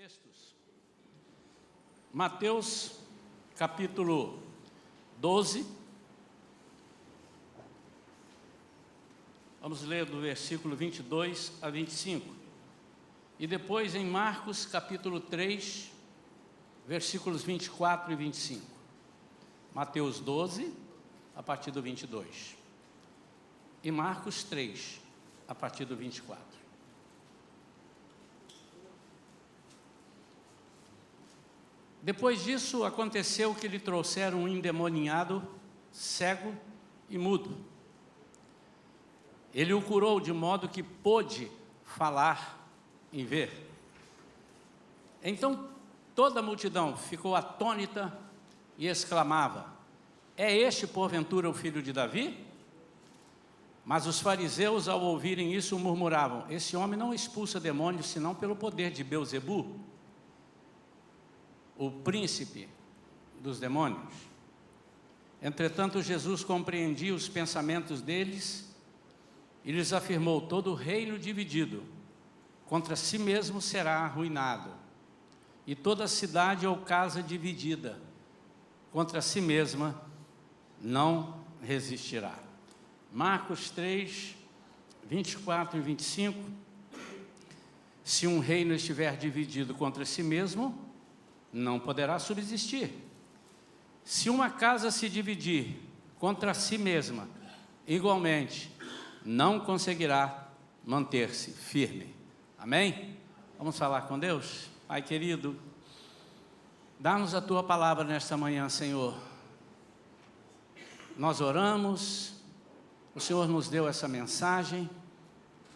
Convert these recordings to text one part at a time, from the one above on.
textos. Mateus, capítulo 12. Vamos ler do versículo 22 a 25. E depois em Marcos, capítulo 3, versículos 24 e 25. Mateus 12, a partir do 22. E Marcos 3, a partir do 24. Depois disso, aconteceu que lhe trouxeram um endemoniado, cego e mudo. Ele o curou de modo que pôde falar e ver. Então toda a multidão ficou atônita e exclamava: é este porventura o filho de Davi? Mas os fariseus, ao ouvirem isso, murmuravam: esse homem não expulsa demônios senão pelo poder de Beelzebu, o príncipe dos demônios. Entretanto, Jesus compreendia os pensamentos deles e lhes afirmou: todo reino dividido contra si mesmo será arruinado, e toda cidade ou casa dividida contra si mesma não resistirá. Marcos 3, 24 e 25. Se um reino estiver dividido contra si mesmo, não poderá subsistir. Se uma casa se dividir contra si mesma, igualmente, não conseguirá manter-se firme. Amém? Vamos falar com Deus? Pai querido, dá-nos a Tua palavra nesta manhã, Senhor. Nós oramos, o Senhor nos deu essa mensagem,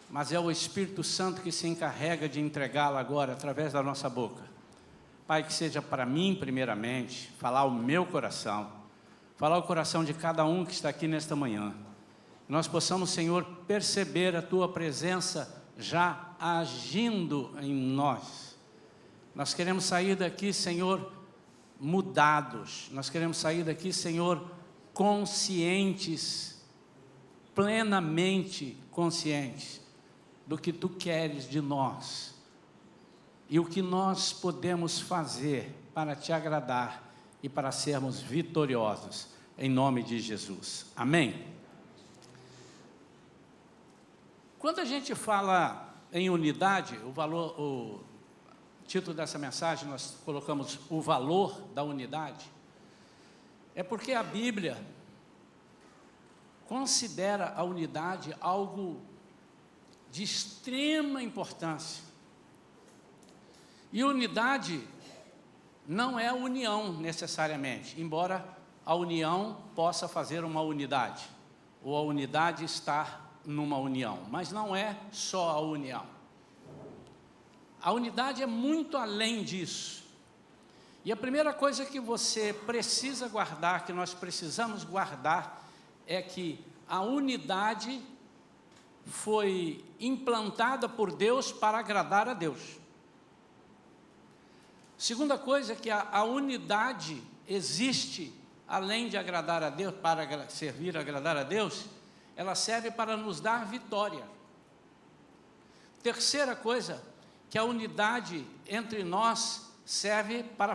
mas é o Espírito Santo que se encarrega de entregá-la agora, através da nossa boca. Pai, que seja para mim, primeiramente, falar o meu coração, falar o coração de cada um que está aqui nesta manhã. Nós possamos, Senhor, perceber a Tua presença já agindo em nós. Nós queremos sair daqui, Senhor, mudados. Nós queremos sair daqui, Senhor, conscientes, plenamente conscientes do que Tu queres de nós e o que nós podemos fazer para Te agradar e para sermos vitoriosos, em nome de Jesus. Amém? Quando a gente fala em unidade, o título dessa mensagem nós colocamos o valor da unidade, é porque a Bíblia considera a unidade algo de extrema importância. E unidade não é união necessariamente, embora a união possa fazer uma unidade, ou a unidade estar numa união, mas não é só a união. A unidade é muito além disso. E a primeira coisa que você precisa guardar, que nós precisamos guardar, é que a unidade foi implantada por Deus para agradar a Deus. Segunda coisa é que a unidade existe além de agradar a Deus, para servir, agradar a Deus, ela serve para nos dar vitória. Terceira coisa, que a unidade entre nós serve para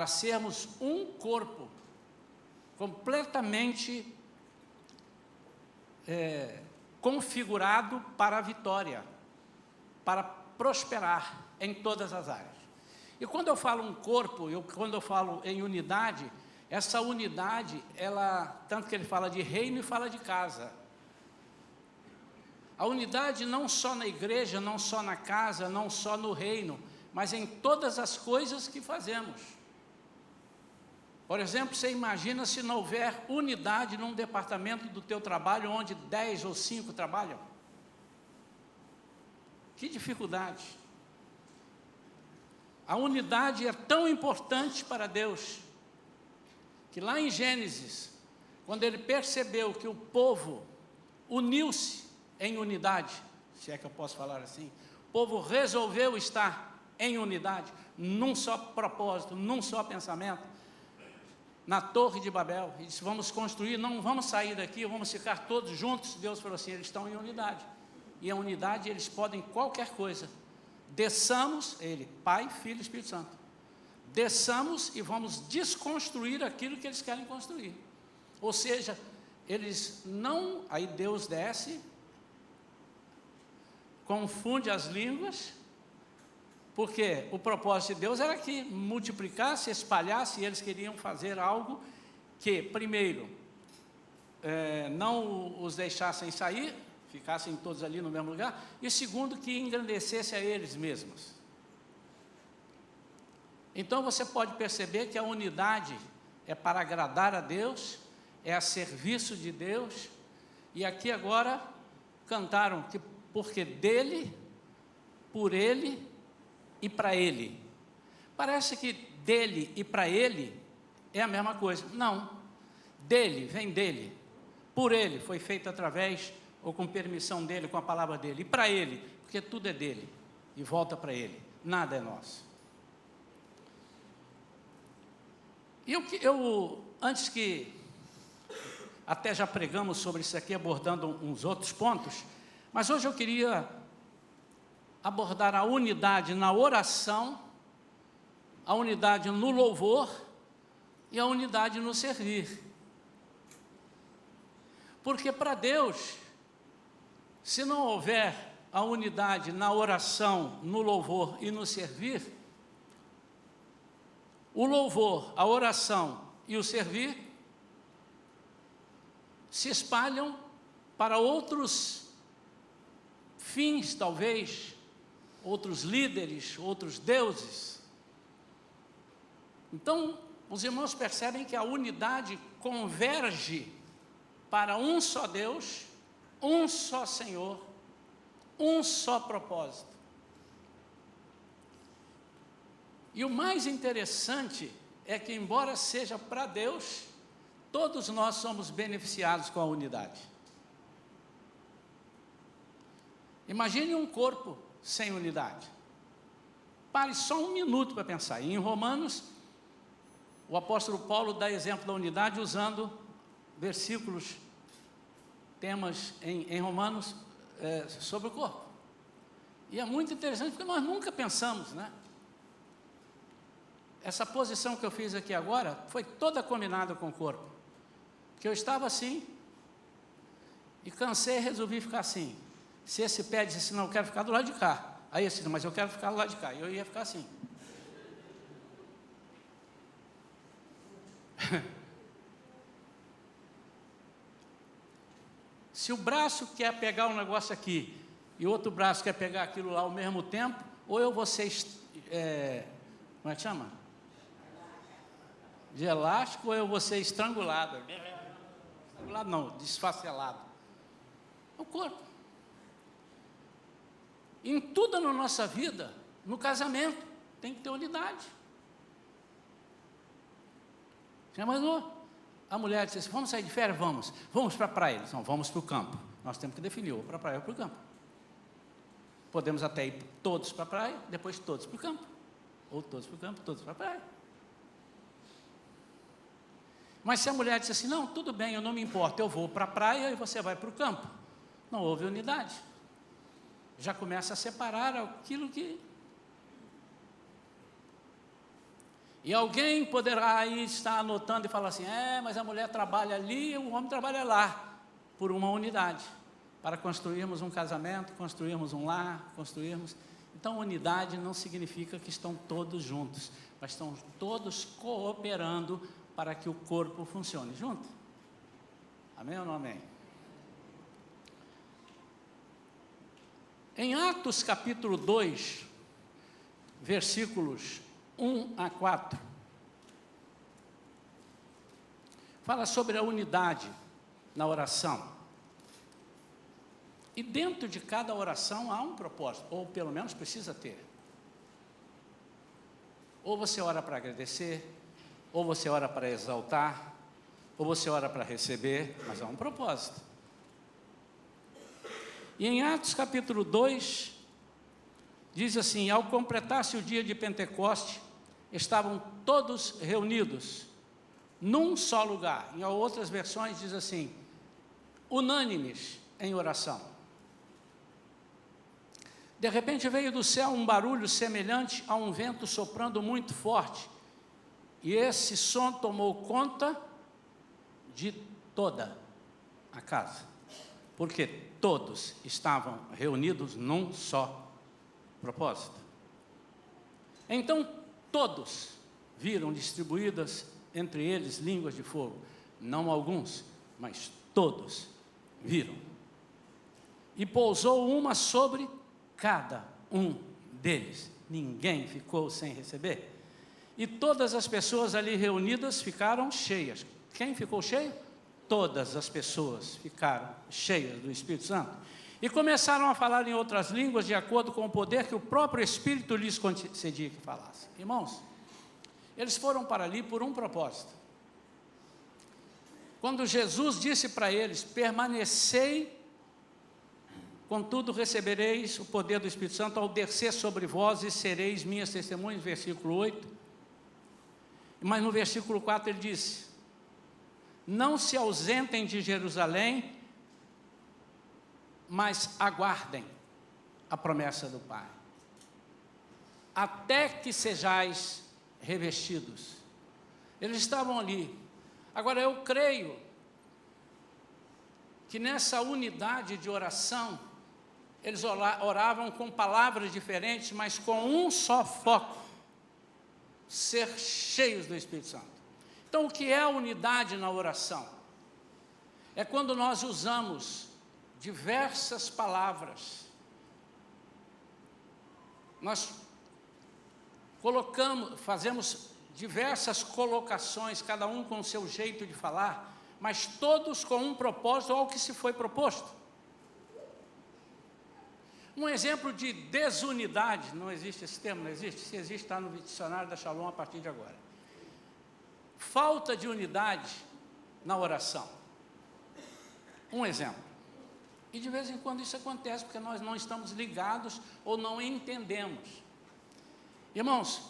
sermos um corpo, completamente configurado para a vitória, para prosperar em todas as áreas. E quando eu falo um corpo, quando eu falo em unidade, essa unidade, tanto que ele fala de reino e fala de casa. A unidade não só na igreja, não só na casa, não só no reino, mas em todas as coisas que fazemos. Por exemplo, você imagina se não houver unidade num departamento do teu trabalho, onde 10 ou 5 trabalham? Que dificuldade! A unidade é tão importante para Deus, que lá em Gênesis, quando Ele percebeu que o povo uniu-se em unidade, se é que eu posso falar assim, o povo resolveu estar em unidade, num só propósito, num só pensamento, na Torre de Babel, e disse: vamos construir, não vamos sair daqui, vamos ficar todos juntos. Deus falou assim: eles estão em unidade, e a unidade eles podem qualquer coisa, desçamos, ele, Pai, Filho e Espírito Santo, desçamos e vamos desconstruir aquilo que eles querem construir. Ou seja, eles não, aí Deus desce, confunde as línguas, porque o propósito de Deus era que multiplicasse, espalhasse, e eles queriam fazer algo que, primeiro, não os deixassem sair, ficassem todos ali no mesmo lugar, e segundo, que engrandecesse a eles mesmos. Então você pode perceber que a unidade é para agradar a Deus, é a serviço de Deus, e aqui agora cantaram que porque dele, por ele e para ele. Parece que dele e para ele é a mesma coisa. Não, dele, vem dele, por ele, foi feito através ou com permissão dele, com a palavra dele, e para ele, porque tudo é dele e volta para ele, nada é nosso. E eu antes que, até já pregamos sobre isso aqui, abordando uns outros pontos, mas hoje eu queria abordar a unidade na oração, a unidade no louvor e a unidade no servir. Porque para Deus, se não houver a unidade na oração, no louvor e no servir, o louvor, a oração e o servir se espalham para outros fins, talvez, outros líderes, outros deuses. Então, os irmãos percebem que a unidade converge para um só Deus, um só Senhor, um só propósito. E o mais interessante é que, embora seja para Deus, todos nós somos beneficiados com a unidade. Imagine um corpo sem unidade. Pare só um minuto para pensar. E em Romanos, o apóstolo Paulo dá exemplo da unidade usando versículos, temas em Romanos sobre o corpo. E é muito interessante porque nós nunca pensamos, né? Essa posição que eu fiz aqui agora foi toda combinada com o corpo. Porque eu estava assim e cansei e resolvi ficar assim. Se esse pé disse assim, não, eu quero ficar do lado de cá. Aí esse, mas eu quero ficar do lado de cá. E eu ia ficar assim. Se o braço quer pegar um negócio aqui e o outro braço quer pegar aquilo lá ao mesmo tempo, ou eu vou ser, como é que chama? De elástico, ou eu vou ser estrangulado. Estrangulado não, desfacelado. O corpo. Em tudo na nossa vida, no casamento, tem que ter unidade. Já imaginou? A mulher disse assim, vamos sair de férias? Vamos para a praia. Não, vamos para o campo. Nós temos que definir, ou para a praia ou para o campo. Podemos até ir todos para a praia, depois todos para o campo. Ou todos para o campo, todos para a praia. Mas se a mulher disse assim, não, tudo bem, eu não me importo, eu vou para a praia e você vai para o campo. Não houve unidade. Já começa a separar aquilo que... E alguém poderá aí estar anotando e falar assim, mas a mulher trabalha ali, o homem trabalha lá, por uma unidade, para construirmos um casamento, construirmos um lar, construirmos... Então, unidade não significa que estão todos juntos, mas estão todos cooperando para que o corpo funcione junto. Amém ou não amém? Em Atos capítulo 2, versículos 1 a 4, fala sobre a unidade na oração. E dentro de cada oração há um propósito, ou pelo menos precisa ter. Ou você ora para agradecer, ou você ora para exaltar, ou você ora para receber, mas há um propósito. E em Atos capítulo 2, diz assim, ao completar-se o dia de Pentecoste, estavam todos reunidos, num só lugar. Em outras versões diz assim, unânimes em oração. De repente veio do céu um barulho semelhante a um vento soprando muito forte, e esse som tomou conta de toda a casa, porque todos estavam reunidos num só propósito. Então todos viram distribuídas entre eles línguas de fogo, não alguns, mas todos viram. E pousou uma sobre cada um deles. Ninguém ficou sem receber. E todas as pessoas ali reunidas ficaram cheias. Quem ficou cheio? Todas as pessoas ficaram cheias do Espírito Santo. E começaram a falar em outras línguas, de acordo com o poder que o próprio Espírito lhes concedia que falassem. Irmãos, eles foram para ali por um propósito. Quando Jesus disse para eles: permanecei, contudo recebereis o poder do Espírito Santo ao descer sobre vós e sereis minhas testemunhas, versículo 8. Mas no versículo 4 ele disse: não se ausentem de Jerusalém, mas aguardem a promessa do Pai, até que sejais revestidos. Eles estavam ali. Agora eu creio que nessa unidade de oração, eles oravam com palavras diferentes, mas com um só foco: ser cheios do Espírito Santo. Então, o que é a unidade na oração? É quando nós usamos diversas palavras, nós fazemos diversas colocações, cada um com o seu jeito de falar, mas todos com um propósito ao que se foi proposto. Um exemplo de desunidade, não existe esse termo, não existe? Se existe, está no dicionário da Shalom a partir de agora. Falta de unidade na oração. Um exemplo. E de vez em quando isso acontece, porque nós não estamos ligados ou não entendemos. Irmãos,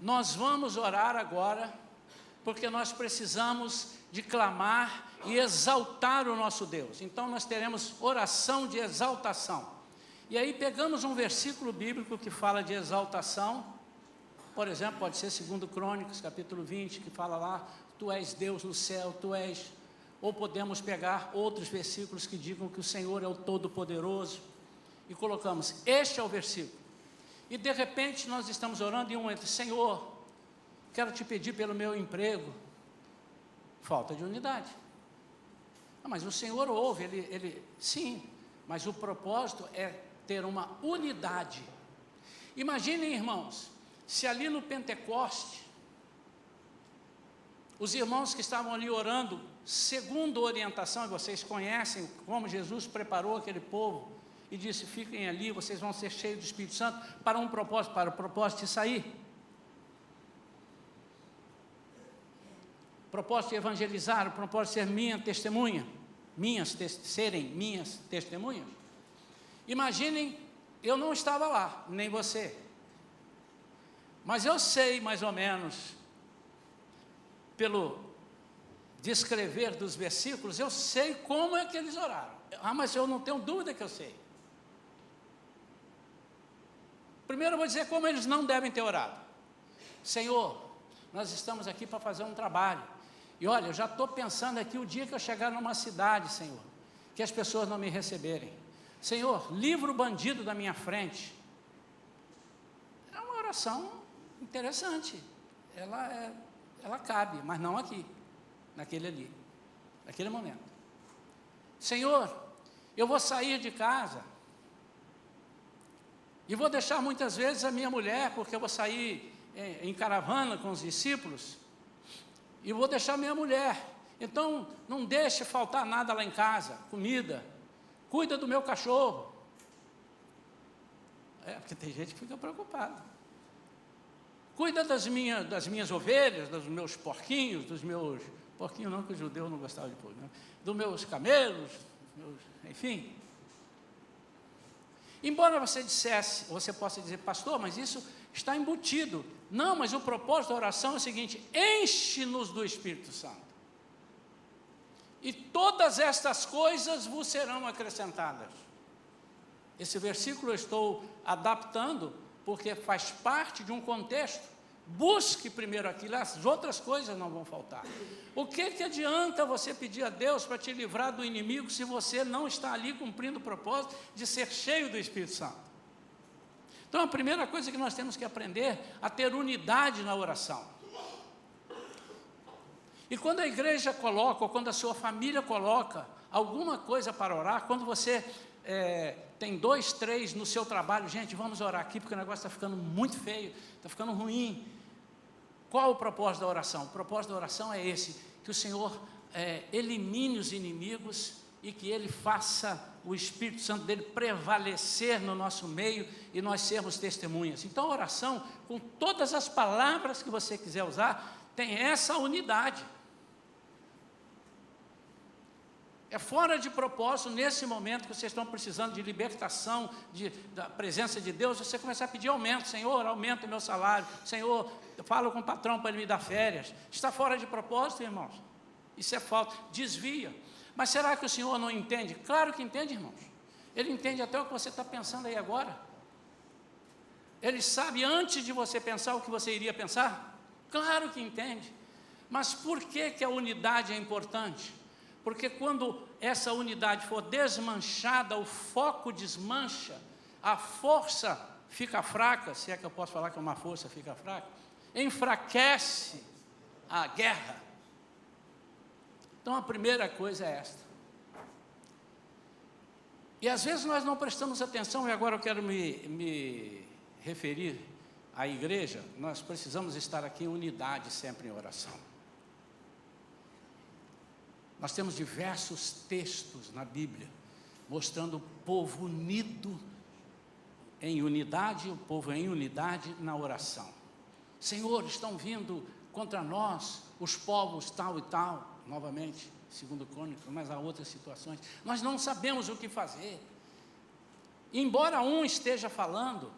nós vamos orar agora, porque nós precisamos de clamar e exaltar o nosso Deus. Então nós teremos oração de exaltação. E aí pegamos um versículo bíblico que fala de exaltação. Por exemplo, pode ser 2 Crônicas, capítulo 20, que fala lá: tu és Deus no céu, tu és... Ou podemos pegar outros versículos que digam que o Senhor é o Todo-Poderoso, e colocamos: este é o versículo. E de repente nós estamos orando e um entra: Senhor, quero te pedir pelo meu emprego. Falta de unidade. Mas o Senhor ouve, sim, mas o propósito é ter uma unidade. Imaginem, irmãos, se ali no Pentecoste, os irmãos que estavam ali orando, segundo a orientação, e vocês conhecem como Jesus preparou aquele povo, e disse: fiquem ali, vocês vão ser cheios do Espírito Santo, para um propósito, para o propósito de sair. O propósito de evangelizar, o propósito de ser minha testemunha, serem minhas testemunhas. Imaginem, eu não estava lá, nem você, mas eu sei mais ou menos, pelo descrever dos versículos, eu sei como é que eles oraram. Mas eu não tenho dúvida que eu sei. Primeiro eu vou dizer como eles não devem ter orado. Senhor, nós estamos aqui para fazer um trabalho, e olha, eu já estou pensando aqui o dia que eu chegar numa cidade, Senhor, que as pessoas não me receberem. Senhor, livra o bandido da minha frente. É uma oração interessante, ela cabe, mas não aqui, naquele momento. Senhor, eu vou sair de casa, e vou deixar muitas vezes a minha mulher, porque eu vou sair em caravana com os discípulos, e vou deixar minha mulher. Então, não deixe faltar nada lá em casa, comida. Cuida do meu cachorro. Porque tem gente que fica preocupada. Cuida das minhas ovelhas, dos meus porquinhos, porquinho não, que o judeu não gostava de porco, né? Dos meus camelos, enfim. Embora você possa dizer: pastor, mas isso está embutido. Não, mas o propósito da oração é o seguinte: enche-nos do Espírito Santo, e todas estas coisas vos serão acrescentadas. Esse versículo eu estou adaptando, porque faz parte de um contexto. Busque primeiro aquilo, as outras coisas não vão faltar. O que adianta você pedir a Deus para te livrar do inimigo, se você não está ali cumprindo o propósito de ser cheio do Espírito Santo? Então, a primeira coisa que nós temos que aprender a ter unidade na oração. E quando a igreja coloca, ou quando a sua família coloca alguma coisa para orar, quando você tem 2, 3 no seu trabalho, gente, vamos orar aqui, porque o negócio está ficando muito feio, está ficando ruim. Qual o propósito da oração? O propósito da oração é esse, que o Senhor elimine os inimigos e que Ele faça o Espírito Santo dele prevalecer no nosso meio e nós sermos testemunhas. Então a oração, com todas as palavras que você quiser usar, tem essa unidade. É fora de propósito, nesse momento que vocês estão precisando de libertação, da presença de Deus, você começar a pedir aumento. Senhor, aumenta o meu salário. Senhor, eu falo com o patrão para ele me dar férias. Está fora de propósito, irmãos. Isso é falta, desvia. Mas será que o Senhor não entende? Claro que entende, irmãos. Ele entende até o que você está pensando aí agora. Ele sabe antes de você pensar o que você iria pensar? Claro que entende. Mas por que a unidade é importante? Porque quando essa unidade for desmanchada, o foco desmancha, a força fica fraca, se é que eu posso falar que uma força fica fraca, enfraquece a guerra. Então a primeira coisa é esta. E às vezes nós não prestamos atenção, e agora eu quero me referir à igreja. Nós precisamos estar aqui em unidade sempre em oração. Nós temos diversos textos na Bíblia mostrando o povo unido em unidade, o povo em unidade na oração. Senhor, estão vindo contra nós os povos tal e tal, novamente, segundo Crônicas, mas há outras situações. Nós não sabemos o que fazer. Embora um esteja falando,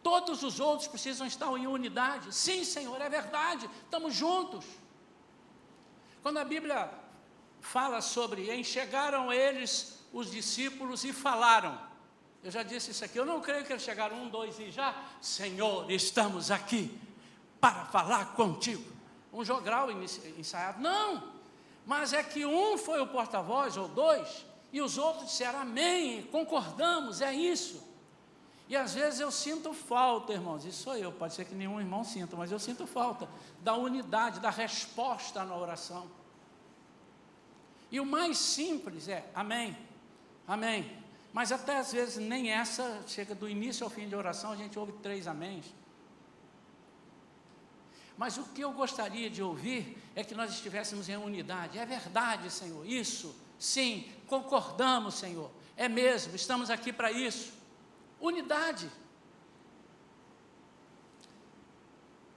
todos os outros precisam estar em unidade. Sim, Senhor, é verdade, estamos juntos. Quando a Bíblia fala sobre enxergaram eles os discípulos e falaram, eu já disse isso aqui, eu não creio que eles chegaram 1, 2 e já, Senhor, estamos aqui para falar contigo. Um jogral ensaiado, não, mas é que um foi o porta-voz, ou 2, e os outros disseram amém, concordamos, é isso. E às vezes eu sinto falta, irmãos, isso sou eu, pode ser que nenhum irmão sinta, mas eu sinto falta da unidade, da resposta na oração. E o mais simples é amém, amém. Mas até às vezes nem essa, chega do início ao fim de oração, a gente ouve 3 améns. Mas o que eu gostaria de ouvir é que nós estivéssemos em unidade. É verdade, Senhor, isso, sim, concordamos, Senhor, é mesmo, estamos aqui para isso. Unidade.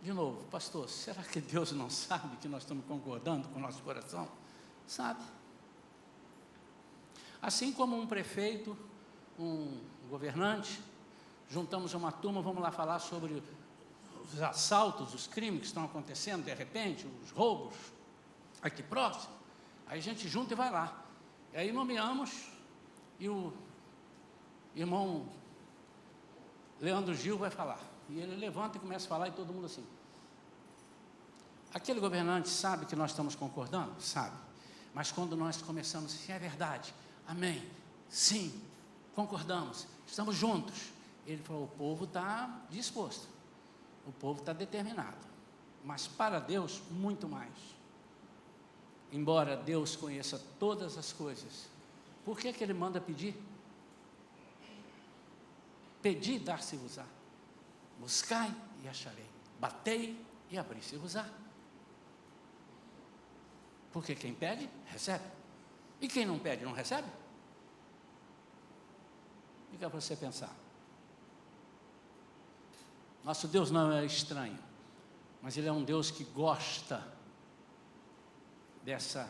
De novo, pastor, será que Deus não sabe que nós estamos concordando com o nosso coração? Sabe. Assim como um prefeito, um governante, juntamos uma turma, vamos lá falar sobre os assaltos, os crimes que estão acontecendo, de repente, os roubos, aqui próximo. Aí a gente junta e vai lá. E aí nomeamos, e o irmão Leandro Gil vai falar. E ele levanta e começa a falar, e todo mundo assim. Aquele governante sabe que nós estamos concordando? Sabe. Mas quando nós começamos assim, é verdade, amém, sim, concordamos, estamos juntos. Ele falou, o povo está disposto, o povo está determinado. Mas para Deus, muito mais. Embora Deus conheça todas as coisas, por que Ele manda pedir? Pedi, dar-se-vos-á. Buscai e acharei. Batei e abri-se-vos-á. Porque quem pede, recebe. E quem não pede, não recebe? Fica para você pensar. Nosso Deus não é estranho, mas Ele é um Deus que gosta dessa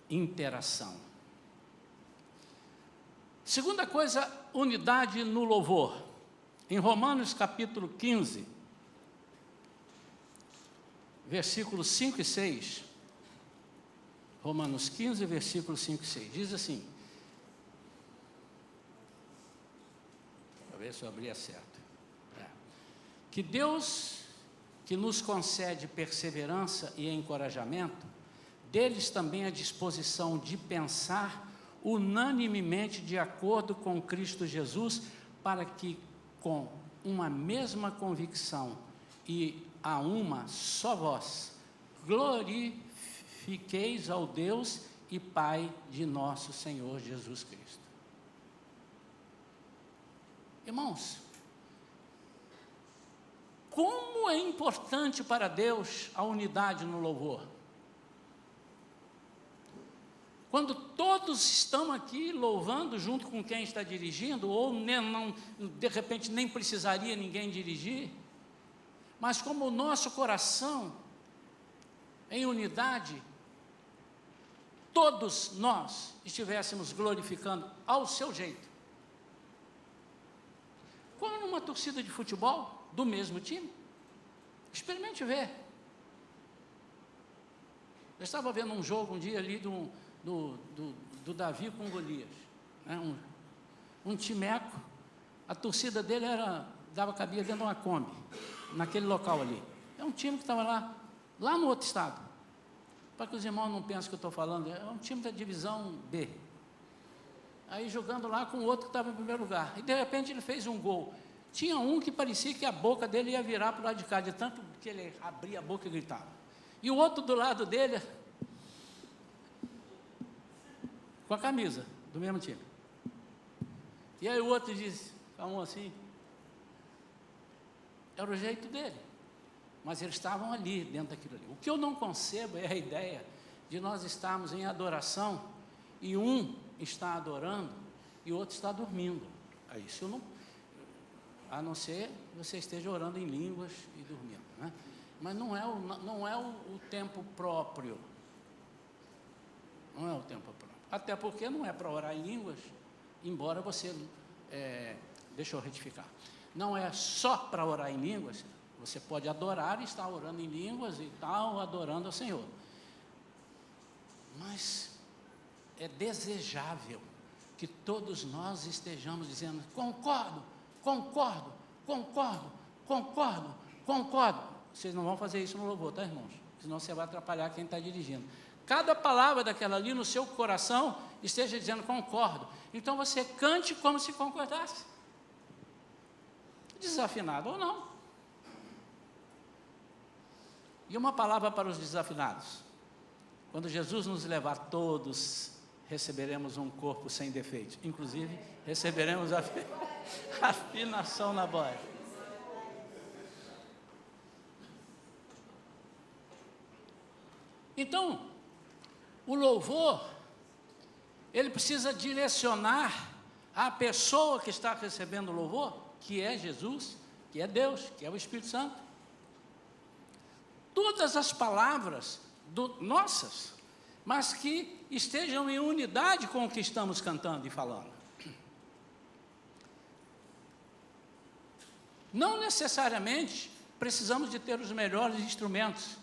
interação. Segunda coisa, unidade no louvor. Em Romanos capítulo 15, versículos 5 e 6, Romanos 15, versículos 5 e 6, diz assim: ver se eu abria certo. Que Deus, que nos concede perseverança e encorajamento, deles também a disposição de pensar unanimemente de acordo com Cristo Jesus, para que com uma mesma convicção e a uma só voz, glorifiqueis ao Deus e Pai de nosso Senhor Jesus Cristo. Irmãos, como é importante para Deus a unidade no louvor. Quando todos estão aqui louvando junto com quem está dirigindo, ou não, de repente nem precisaria ninguém dirigir, mas como o nosso coração em unidade, todos nós estivéssemos glorificando ao seu jeito. Como numa torcida de futebol do mesmo time, experimente ver. Eu estava vendo um jogo um dia ali do Davi com Golias, né? um timeco, a torcida dele cabia dentro de uma Kombi, naquele local ali. É um time que estava lá no outro estado. Para que os irmãos não pensem que eu estou falando, é um time da divisão B. Aí jogando lá com o outro que estava em primeiro lugar. E de repente ele fez um gol. Tinha um que parecia que a boca dele ia virar para o lado de cá, de tanto que ele abria a boca e gritava. E o outro do lado dele, com a camisa do mesmo time. E aí o outro disse, com a mão assim, era o jeito dele. Mas eles estavam ali, dentro daquilo ali. O que eu não concebo é a ideia de nós estarmos em adoração e um está adorando e o outro está dormindo. Isso eu não... A não ser que você esteja orando em línguas e dormindo, né? Mas não é o tempo próprio. Não é o tempo próprio. Até porque não é para orar em línguas, embora você... deixa eu retificar. Não é só para orar em línguas. Você pode adorar e estar orando em línguas e tal, adorando ao Senhor. Mas é desejável que todos nós estejamos dizendo, concordo. Vocês não vão fazer isso no louvor, tá, irmãos? Senão você vai atrapalhar quem está dirigindo. Cada palavra daquela ali no seu coração esteja dizendo concordo. Então você cante como se concordasse. Desafinado ou não. E uma palavra para os desafinados. Quando Jesus nos levar, todos receberemos um corpo sem defeito. Inclusive, receberemos a afinação na voz. Então, o louvor, ele precisa direcionar a pessoa que está recebendo o louvor, que é Jesus, que é Deus, que é o Espírito Santo. Todas as palavras nossas, mas que estejam em unidade com o que estamos cantando e falando. Não necessariamente precisamos de ter os melhores instrumentos.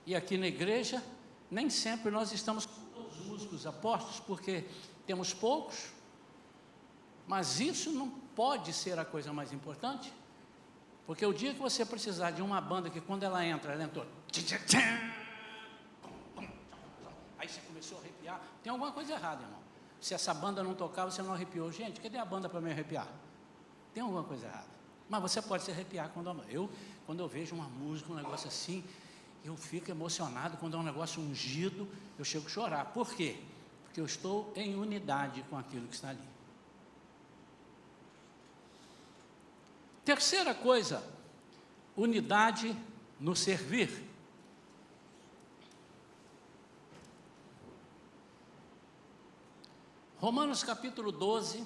E aqui na igreja, nem sempre nós estamos com todos os músicos apostos, porque temos poucos, mas isso não pode ser a coisa mais importante, porque o dia que você precisar de uma banda que quando ela entra toda, aí você começou a arrepiar, tem alguma coisa errada, irmão. Se essa banda não tocar, você não arrepiou. Gente, cadê a banda para me arrepiar? Tem alguma coisa errada. Mas você pode se arrepiar quando eu vejo uma música, um negócio assim, eu fico emocionado. Quando é um negócio ungido, eu chego a chorar. Por quê? Porque eu estou em unidade com aquilo que está ali. Terceira coisa, unidade no servir. Romanos capítulo 12,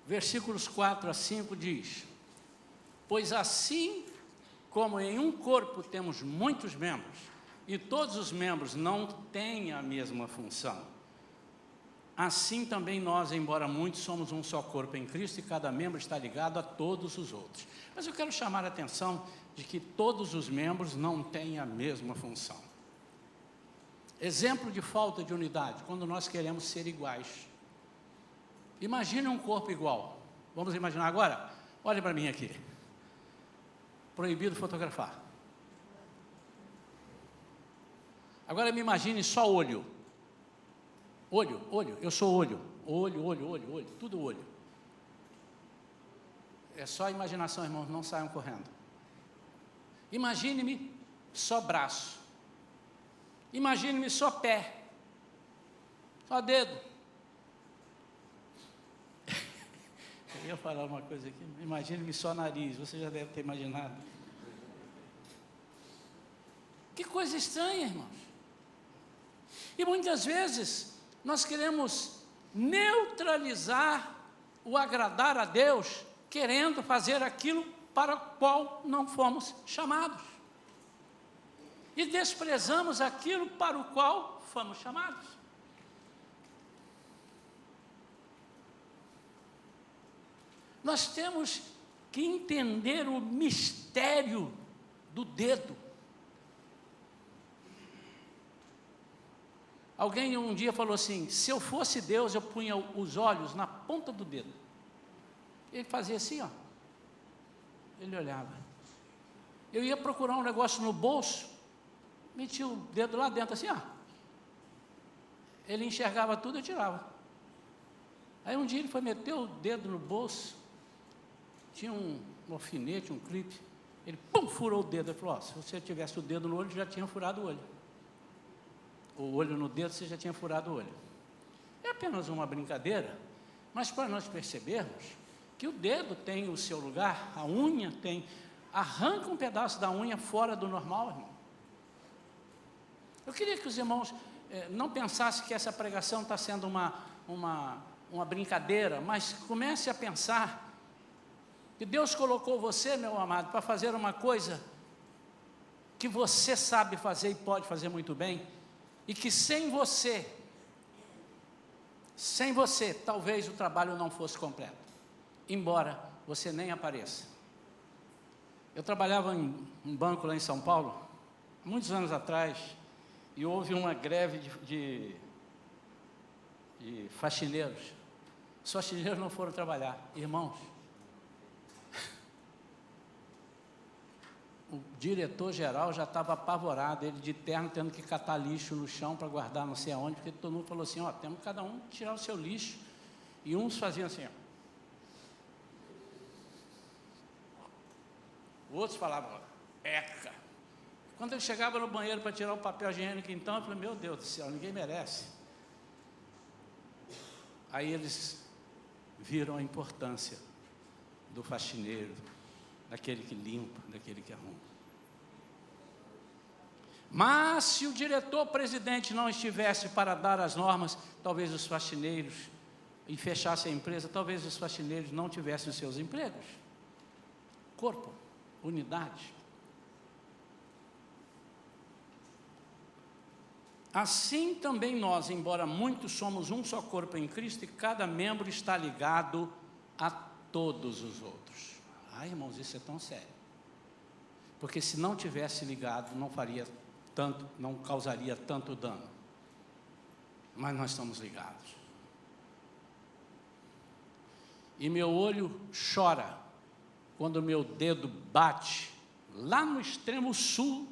versículos 4 a 5 diz: pois assim como em um corpo temos muitos membros, e todos os membros não têm a mesma função, assim também nós, embora muitos, somos um só corpo em Cristo, e cada membro está ligado a todos os outros. Mas eu quero chamar a atenção de que todos os membros não têm a mesma função. Exemplo de falta de unidade, quando nós queremos ser iguais. Imagine um corpo igual, Vamos imaginar agora? Olhe para mim aqui. Proibido fotografar. Agora me imagine só olho. Olho, eu sou olho. Olho, tudo olho. É só imaginação, irmãos, não saiam correndo. Imagine-me só braço. Imagine-me só pé. Só dedo. Eu ia falar uma coisa aqui. Imagine-me só nariz. Você já deve ter imaginado. Que coisa estranha, irmãos. E muitas vezes nós queremos neutralizar o agradar a Deus, querendo fazer aquilo para o qual não fomos chamados. E desprezamos aquilo para o qual fomos chamados. Nós temos que entender o mistério do dedo. Alguém um dia falou assim: se eu fosse Deus, eu punha os olhos na ponta do dedo. Ele fazia assim, ó. Ele olhava. Eu ia procurar um negócio no bolso, metia o dedo lá dentro, assim, ó. Ele enxergava tudo e eu tirava. Aí um dia ele foi meter o dedo no bolso, tinha um alfinete, um clipe, ele, pum, furou o dedo. Ele falou: ó, se você tivesse o dedo no olho, já tinha furado o olho. O olho no dedo, você já tinha furado o olho. É apenas uma brincadeira, mas para nós percebermos que o dedo tem o seu lugar, a unha tem, arranca um pedaço da unha fora do normal, irmão. Eu queria que os irmãos não pensassem que essa pregação está sendo uma brincadeira, mas comece a pensar que Deus colocou você, meu amado, para fazer uma coisa que você sabe fazer e pode fazer muito bem, e que sem você, talvez o trabalho não fosse completo, embora você nem apareça. Eu trabalhava em um banco lá em São Paulo, muitos anos atrás, e houve uma greve de faxineiros. Os faxineiros não foram trabalhar. Irmãos, o diretor-geral já estava apavorado, ele de terno tendo que catar lixo no chão para guardar não sei aonde, porque todo mundo falou assim: ó, temos cada um tirar o seu lixo. E uns faziam assim, ó. Outros falavam, eca. Quando ele chegava no banheiro para tirar o papel higiênico, então, eu falei: meu Deus do céu, ninguém merece. Aí eles viram a importância do faxineiro, daquele que limpa, daquele que arruma. Mas se o diretor-presidente não estivesse para dar as normas, talvez os faxineiros, e fechasse a empresa, talvez os faxineiros não tivessem os seus empregos. Corpo, unidade. Assim também nós, embora muitos somos um só corpo em Cristo, e cada membro está ligado a todos os outros. Ai, irmãos, isso é tão sério. Porque se não tivesse ligado, não causaria tanto dano. Mas nós estamos ligados. E meu olho chora quando meu dedo bate lá no extremo sul.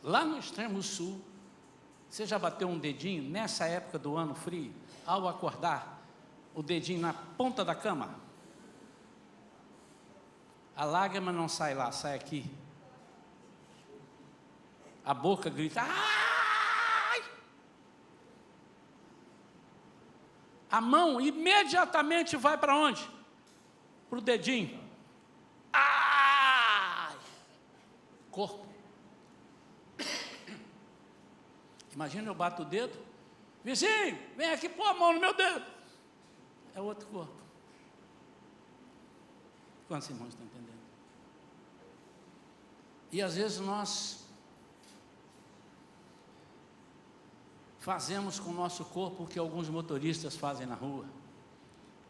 Lá no extremo sul. Você já bateu um dedinho nessa época do ano frio, ao acordar, o dedinho na ponta da cama? A lágrima não sai lá, sai aqui. A boca grita, ai! A mão imediatamente vai para onde? Para o dedinho. Ai! Corpo. Imagina, eu bato o dedo, vizinho, vem aqui pôr a mão no meu dedo. É outro corpo. Quantos irmãos estão entendendo? E às vezes nós fazemos com o nosso corpo o que alguns motoristas fazem na rua.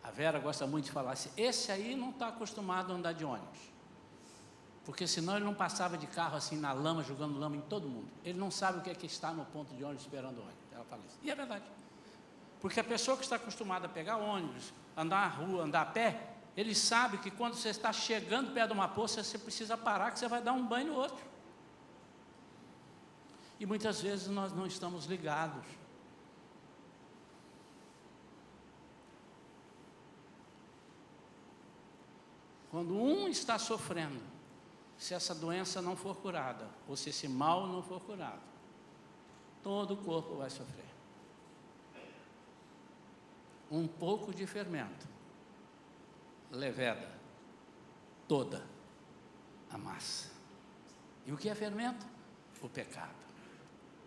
A Vera gosta muito de falar assim: esse aí não está acostumado a andar de ônibus, porque senão ele não passava de carro assim na lama, jogando lama em todo mundo. Ele não sabe o que é que está no ponto de ônibus esperando o ônibus. Ela fala isso. E é verdade. Porque a pessoa que está acostumada a pegar ônibus, andar na rua, andar a pé, ele sabe que quando você está chegando perto de uma poça, você precisa parar, que você vai dar um banho no outro. E muitas vezes nós não estamos ligados. Quando um está sofrendo, se essa doença não for curada, ou se esse mal não for curado, todo o corpo vai sofrer. Um pouco de fermento leveda toda a massa. E o que é fermento? O pecado,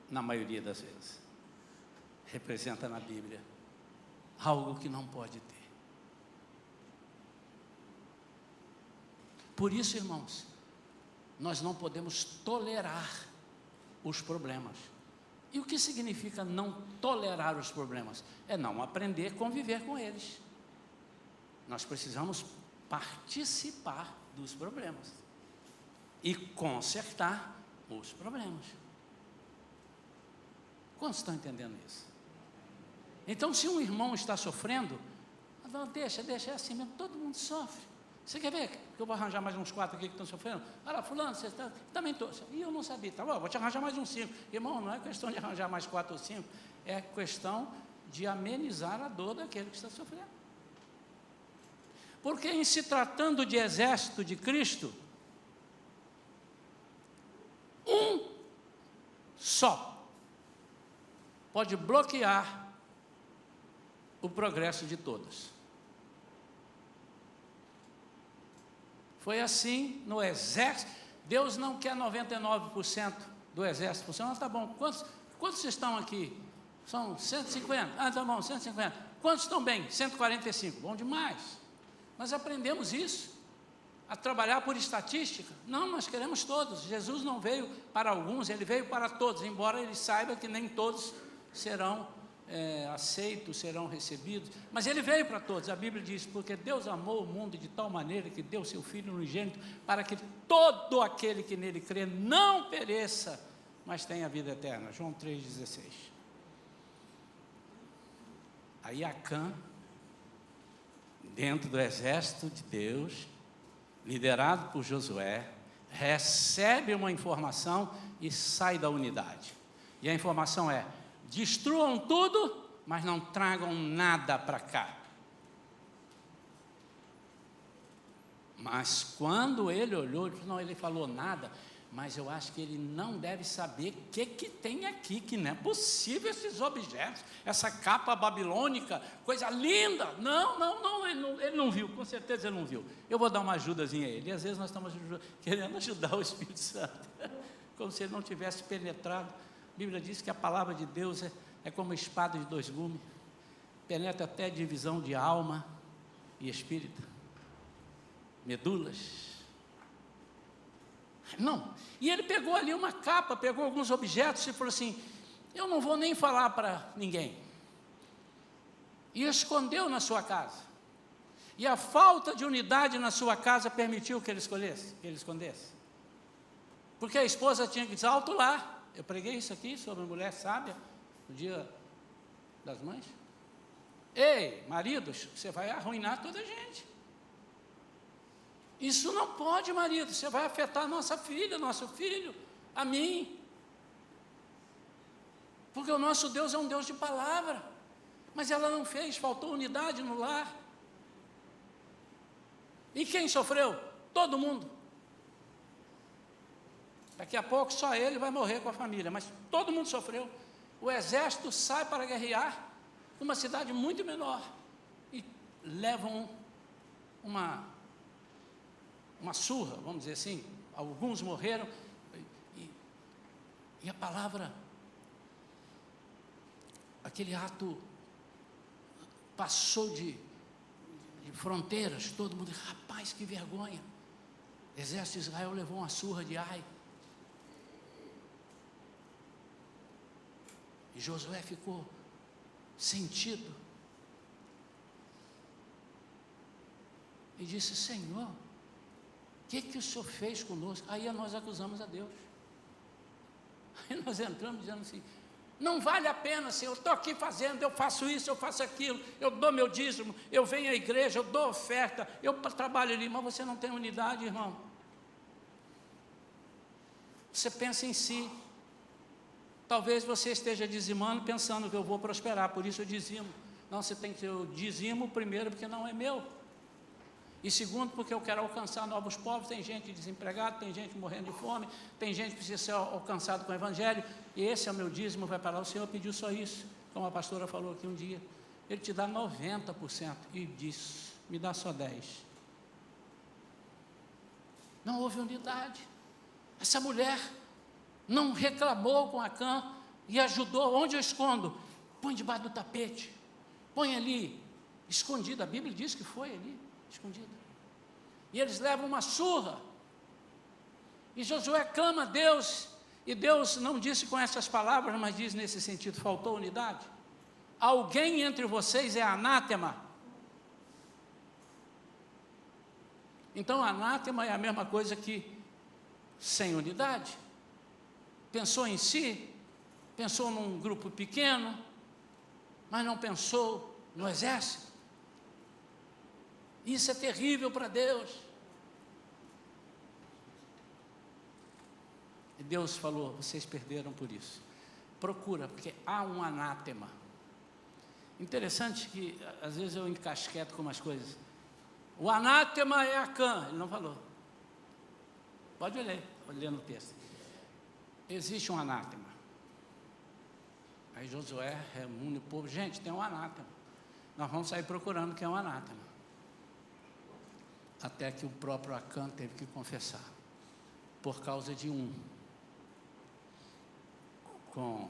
na maioria das vezes, representa na Bíblia algo que não pode ter. Por isso, irmãos, nós não podemos tolerar os problemas. E o que significa não tolerar os problemas? É não aprender a conviver com eles. Nós precisamos participar dos problemas e consertar os problemas. Quantos estão entendendo isso? Então, se um irmão está sofrendo, deixa, é assim mesmo, todo mundo sofre. Você quer ver que eu vou arranjar mais uns 4 aqui que estão sofrendo? Olha lá, fulano, você também estou. E eu não sabia, tá bom, vou te arranjar mais uns 5. Irmão, não é questão de arranjar mais 4 ou 5, é questão de amenizar a dor daquele que está sofrendo. Porque em se tratando de exército de Cristo, um só pode bloquear o progresso de todos. Foi assim no exército. Deus não quer 99% do exército funcionando. Tá bom, quantos estão aqui? São 150. Ah, tá bom, 150. Quantos estão bem? 145. Bom demais. Nós aprendemos isso, a trabalhar por estatística. Não, nós queremos todos. Jesus não veio para alguns, ele veio para todos, embora ele saiba que nem todos serão aceitos, serão recebidos, mas ele veio para todos. A Bíblia diz, porque Deus amou o mundo de tal maneira que deu seu Filho unigênito, para que todo aquele que nele crê não pereça, mas tenha vida eterna. João 3,16. Aí Acã, dentro do exército de Deus, liderado por Josué, recebe uma informação e sai da unidade. E a informação é: destruam tudo, mas não tragam nada para cá. Mas quando ele olhou, ele falou nada, mas eu acho que ele não deve saber o que tem aqui, que não é possível esses objetos, essa capa babilônica, coisa linda. Não, ele não viu, com certeza ele não viu. Eu vou dar uma ajudazinha a ele, e às vezes nós estamos querendo ajudar o Espírito Santo, como se ele não tivesse penetrado. A Bíblia diz que a palavra de Deus é como uma espada de 2 gumes, penetra até a divisão de alma e espírito, medulas. Não, e ele pegou ali uma capa, pegou alguns objetos e falou assim: eu não vou nem falar para ninguém. E escondeu na sua casa. E a falta de unidade na sua casa permitiu que ele escondesse. Porque a esposa tinha que dizer: alto lá. Eu preguei isso aqui sobre mulher sábia, no dia das mães. Ei, maridos, você vai arruinar toda a gente. Isso não pode, marido, você vai afetar a nossa filha, nosso filho, a mim. Porque o nosso Deus é um Deus de palavra. Mas ela não fez, faltou unidade no lar. E quem sofreu? Todo mundo. Daqui a pouco só ele vai morrer com a família, mas todo mundo sofreu. O exército sai para guerrear numa cidade muito menor e levam uma surra, vamos dizer assim. Alguns morreram e a palavra, aquele ato passou de fronteiras. Todo mundo, rapaz, que vergonha. O exército de Israel levou uma surra de Ai. E Josué ficou sentido e disse: Senhor, o que o Senhor fez conosco? Aí nós acusamos a Deus. Aí nós entramos dizendo assim: Não vale a pena, Senhor, eu estou aqui fazendo, eu faço isso, eu faço aquilo, eu dou meu dízimo, eu venho à igreja, eu dou oferta, eu trabalho ali, mas você não tem unidade, irmão. Você pensa em si. Talvez você esteja dizimando pensando que eu vou prosperar, por isso eu dizimo. Não, você tem que ter o dizimo primeiro porque não é meu. E segundo, porque eu quero alcançar novos povos. Tem gente desempregada, tem gente morrendo de fome, tem gente que precisa ser alcançado com o Evangelho. E esse é o meu dízimo, vai para lá. O Senhor pediu só isso, como a pastora falou aqui um dia. Ele te dá 90% e diz, me dá só 10%. Não houve unidade. Essa mulher não reclamou com Acã e ajudou. Onde eu escondo? Põe debaixo do tapete. Põe ali, escondido. A Bíblia diz que foi ali, escondido. E eles levam uma surra. E Josué clama a Deus. E Deus não disse com essas palavras, mas diz nesse sentido, faltou unidade. Alguém entre vocês é anátema. Então, anátema é a mesma coisa que sem unidade. Pensou em si, pensou num grupo pequeno, mas não pensou no exército. Isso é terrível para Deus. E Deus falou, vocês perderam por isso. Procura, porque há um anátema. Interessante que, às vezes, eu encasqueto com umas coisas. O anátema é Acã, ele não falou. Pode ler no texto. Existe um anátema. Aí Josué reúne o povo. Gente, tem um anátema. Nós vamos sair procurando quem é um anátema. Até que o próprio Acã teve que confessar. Por causa de um. Com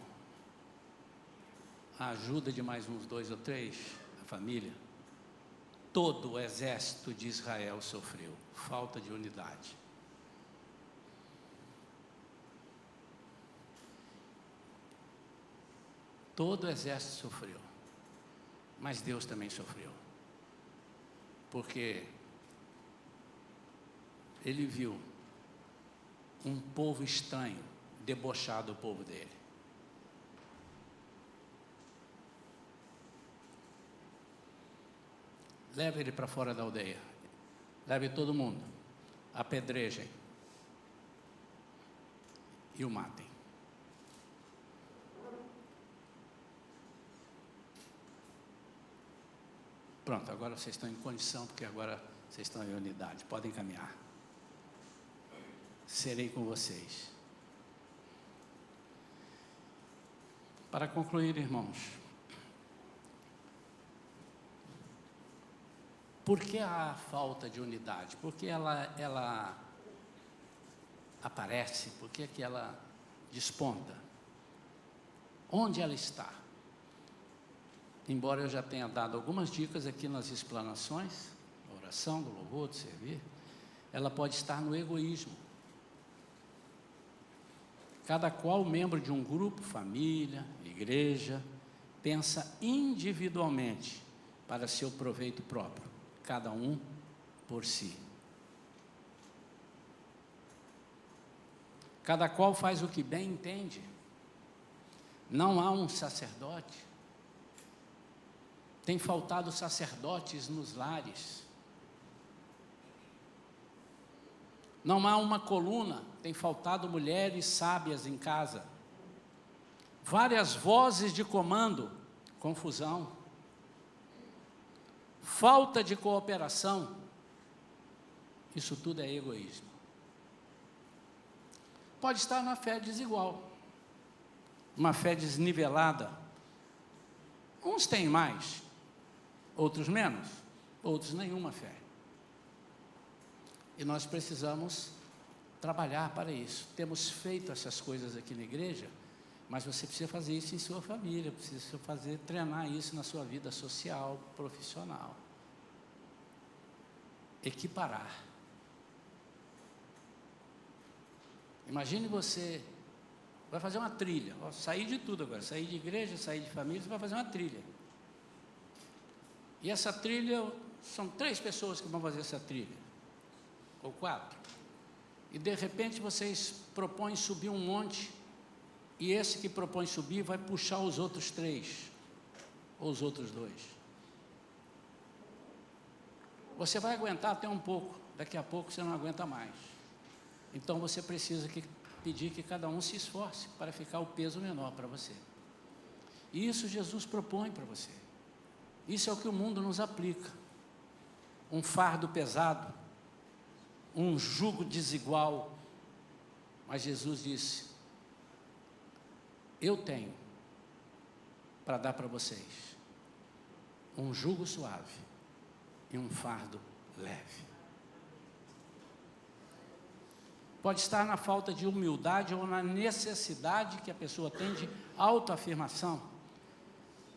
a ajuda de mais uns 2 ou 3, a família, todo o exército de Israel sofreu. Falta de unidade. Todo o exército sofreu, mas Deus também sofreu, porque Ele viu um povo estranho debochar do povo dele. Leve ele para fora da aldeia, leve todo mundo, apedrejem e o matem. Pronto, agora vocês estão em condição, porque agora vocês estão em unidade, podem caminhar. Serei com vocês. Para concluir, irmãos, por que há falta de unidade? Por que ela aparece? Por que ela desponta? Onde ela está? Embora eu já tenha dado algumas dicas aqui nas explanações, da oração, do louvor, do servir, ela pode estar no egoísmo. Cada qual membro de um grupo, família, igreja, pensa individualmente para seu proveito próprio, cada um por si. Cada qual faz o que bem entende. Não há um sacerdote. Tem faltado sacerdotes nos lares. Não há uma coluna, tem faltado mulheres sábias em casa. Várias vozes de comando, confusão. Falta de cooperação. Isso tudo é egoísmo. Pode estar na fé desigual, uma fé desnivelada. Uns têm mais, outros menos, outros nenhuma fé. E nós precisamos trabalhar para isso. Temos feito essas coisas aqui na igreja, mas você precisa fazer isso em sua família, precisa treinar isso na sua vida social, profissional. Equiparar. Imagine você vai fazer uma trilha, sair de tudo agora, sair de igreja, sair de família, você vai fazer uma trilha. E essa trilha, são 3 pessoas que vão fazer essa trilha, ou 4. E de repente vocês propõem subir um monte, E esse que propõe subir vai puxar os outros 3, ou os outros 2. Você vai aguentar até um pouco, daqui a pouco você não aguenta mais. Então você precisa pedir que cada um se esforce para ficar o peso menor para você. E isso Jesus propõe para você. Isso é o que o mundo nos aplica. Um fardo pesado, um jugo desigual. Mas Jesus disse: eu tenho para dar para vocês um jugo suave e um fardo leve. Pode estar na falta de humildade ou na necessidade que a pessoa tem de autoafirmação.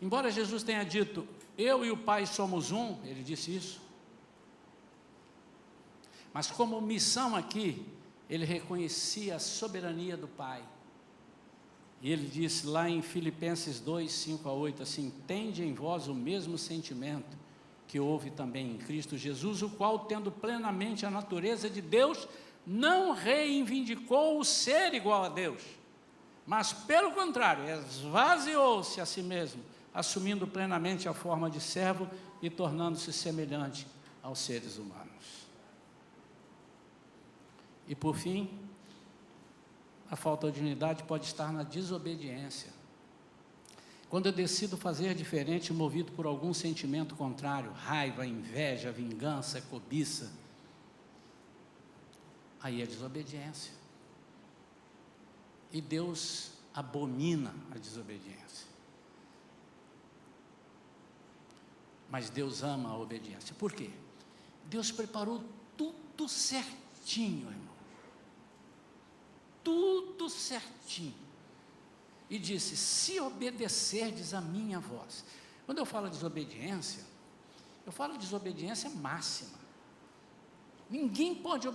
Embora Jesus tenha dito, eu e o Pai somos um, ele disse isso. Mas como missão aqui, ele reconhecia a soberania do Pai. E ele disse lá em Filipenses 2, 5-8, assim: tende em vós o mesmo sentimento que houve também em Cristo Jesus, o qual, tendo plenamente a natureza de Deus, não reivindicou o ser igual a Deus, mas pelo contrário, esvaziou-se a si mesmo, assumindo plenamente a forma de servo e tornando-se semelhante aos seres humanos. E por fim, a falta de unidade pode estar na desobediência. Quando eu decido fazer diferente, movido por algum sentimento contrário, raiva, inveja, vingança, cobiça, aí é desobediência. E Deus abomina a desobediência. Mas Deus ama a obediência. Por quê? Deus preparou tudo certinho, irmão. Tudo certinho. E disse: se obedecerdes a minha voz. Quando eu falo desobediência, eu falo desobediência máxima. Ninguém pode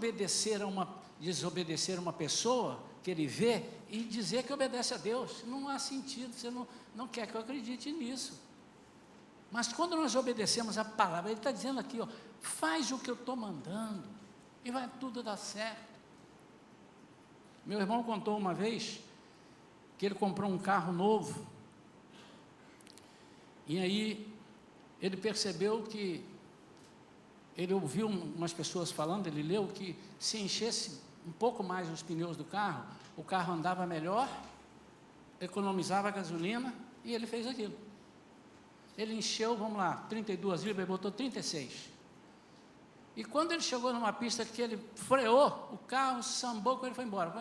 desobedecer uma pessoa que ele vê e dizer que obedece a Deus. Não há sentido, você não quer que eu acredite nisso. Mas quando nós obedecemos a palavra, ele está dizendo aqui, ó, faz o que eu estou mandando e vai tudo dar certo. Meu irmão contou uma vez que ele comprou um carro novo, e aí ele percebeu que, ele ouviu umas pessoas falando, ele leu que se enchesse um pouco mais os pneus do carro, o carro andava melhor, economizava gasolina, e ele fez aquilo. Ele encheu, vamos lá, 32 libras, ele botou 36. E quando ele chegou numa pista que ele freou, o carro sambou, ele foi embora,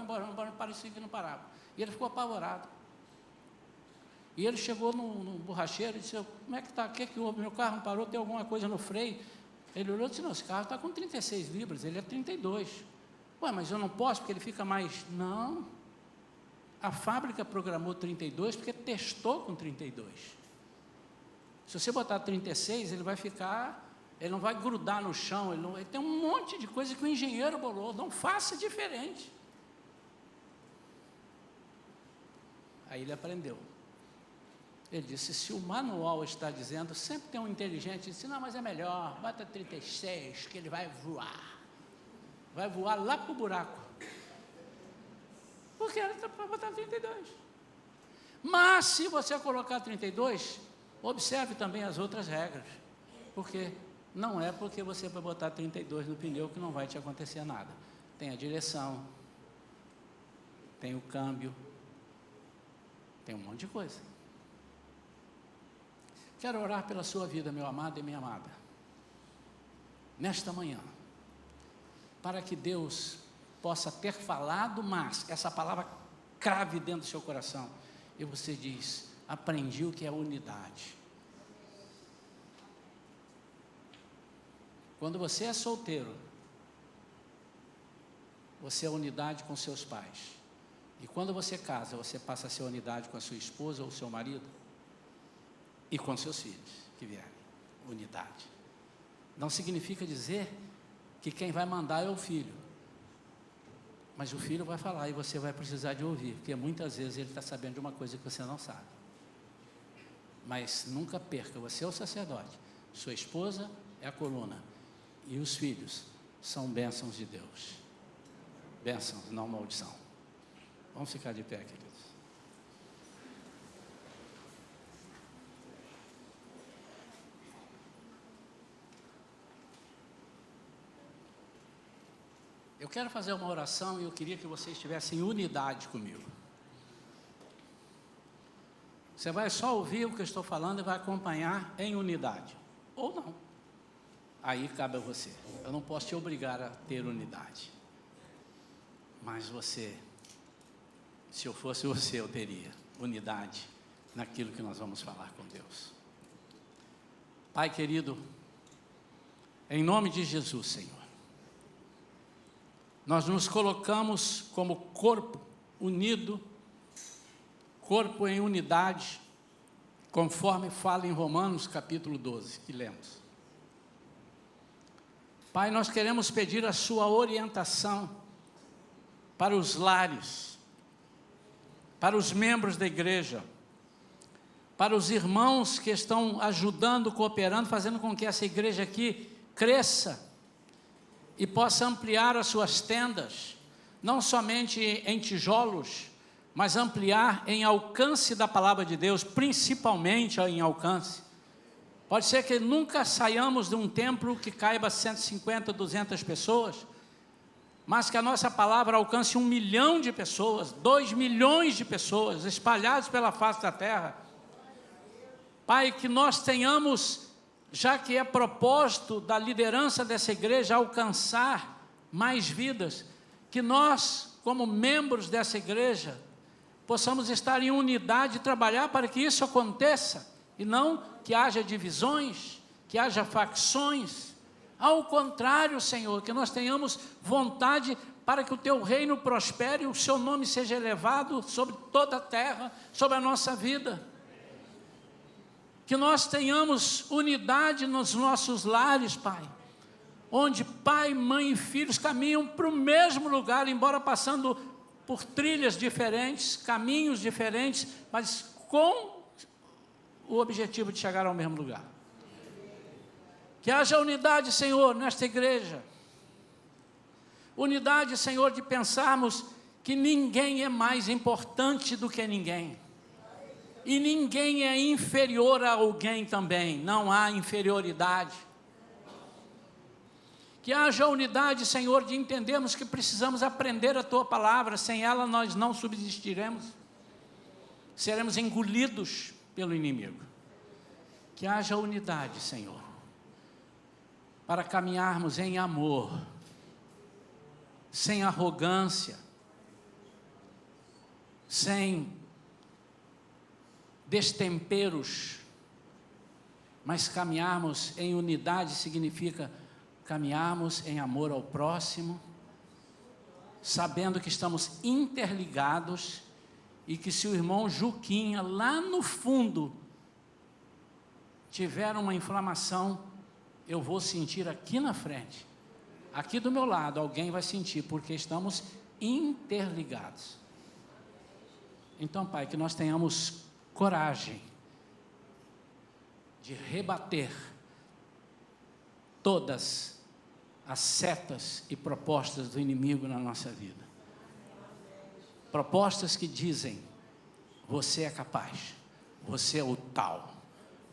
parecia que não parava. E ele ficou apavorado. E ele chegou no borracheiro e disse: como é que está? O que é que houve? Meu carro não parou, tem alguma coisa no freio? Ele olhou e disse: não, esse carro está com 36 libras, ele é 32. Ué, mas eu não posso porque ele fica mais... Não, a fábrica programou 32 porque testou com 32. Se você botar 36, ele vai ficar... Ele não vai grudar no chão, ele tem um monte de coisa que o engenheiro bolou. Não faça diferente. Aí ele aprendeu. Ele disse: se o manual está dizendo, sempre tem um inteligente que disse: não, mas é melhor, bota 36, que ele vai voar. Vai voar lá para o buraco. Porque ele está para botar 32. Mas se você colocar 32, observe também as outras regras. Porque não é porque você vai botar 32 no pneu que não vai te acontecer nada. Tem a direção, tem o câmbio, tem um monte de coisa. Quero orar pela sua vida, meu amado e minha amada, nesta manhã, para que Deus possa ter falado, mas essa palavra crave dentro do seu coração, e você diz: aprendi o que é unidade. Quando você é solteiro, você é unidade com seus pais. E quando você casa, você passa a ser unidade com a sua esposa ou seu marido. E com seus filhos que vierem. Unidade. Não significa dizer que quem vai mandar é o filho. Mas o filho vai falar e você vai precisar de ouvir. Porque muitas vezes ele está sabendo de uma coisa que você não sabe. Mas nunca perca, você é o sacerdote. Sua esposa é a coluna. E os filhos são bênçãos de Deus. Bênçãos, não maldição. Vamos ficar de pé, queridos. Eu quero fazer uma oração e eu queria que vocês estivessem em unidade comigo. Você vai só ouvir o que eu estou falando e vai acompanhar em unidade. Ou não. Aí cabe a você. Eu não posso te obrigar a ter unidade. Mas você, se eu fosse você, eu teria unidade naquilo que nós vamos falar com Deus. Pai querido, em nome de Jesus, Senhor, nós nos colocamos como corpo unido, corpo em unidade, conforme fala em Romanos capítulo 12, que lemos. Pai, nós queremos pedir a sua orientação para os lares, para os membros da igreja, para os irmãos que estão ajudando, cooperando, fazendo com que essa igreja aqui cresça e possa ampliar as suas tendas, não somente em tijolos, mas ampliar em alcance da palavra de Deus, principalmente em alcance. Pode ser que nunca saiamos de um templo que caiba 150, 200 pessoas, mas que a nossa palavra alcance 1 milhão de pessoas, 2 milhões de pessoas, espalhadas pela face da terra. Pai, que nós tenhamos, já que é propósito da liderança dessa igreja alcançar mais vidas, que nós, como membros dessa igreja, possamos estar em unidade e trabalhar para que isso aconteça, e não que haja divisões, que haja facções. Ao contrário, Senhor, que nós tenhamos vontade para que o Teu reino prospere e o Seu nome seja elevado sobre toda a terra, sobre a nossa vida. Que nós tenhamos unidade nos nossos lares, Pai, onde pai, mãe e filhos caminham para o mesmo lugar, embora passando por trilhas diferentes, caminhos diferentes, mas com o objetivo de chegar ao mesmo lugar. Que haja unidade, Senhor, nesta igreja. Unidade, Senhor, de pensarmos que ninguém é mais importante do que ninguém. E ninguém é inferior a alguém também, não há inferioridade. Que haja unidade, Senhor, de entendermos que precisamos aprender a Tua palavra, sem ela nós não subsistiremos, seremos engolidos pelo inimigo. Que haja unidade, Senhor, para caminharmos em amor, sem arrogância, sem destemperos, mas caminharmos em unidade significa caminharmos em amor ao próximo, sabendo que estamos interligados e que se o irmão Juquinha lá no fundo tiver uma inflamação, eu vou sentir aqui na frente, aqui do meu lado, alguém vai sentir, porque estamos interligados. Então, Pai, que nós tenhamos coragem de rebater todas as setas e propostas do inimigo na nossa vida. Propostas que dizem, você é capaz, você é o tal,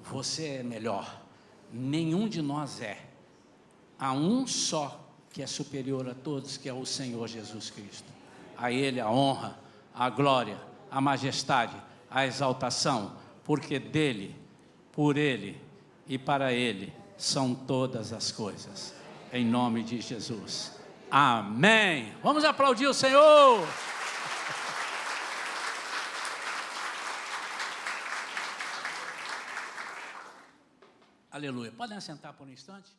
você é melhor. Nenhum de nós é. Há um só que é superior a todos, que é o Senhor Jesus Cristo. A Ele a honra, a glória, a majestade, a exaltação, porque dele, por Ele e para Ele são todas as coisas. Em nome de Jesus. Amém. Vamos aplaudir o Senhor. Aleluia. Podem assentar por um instante?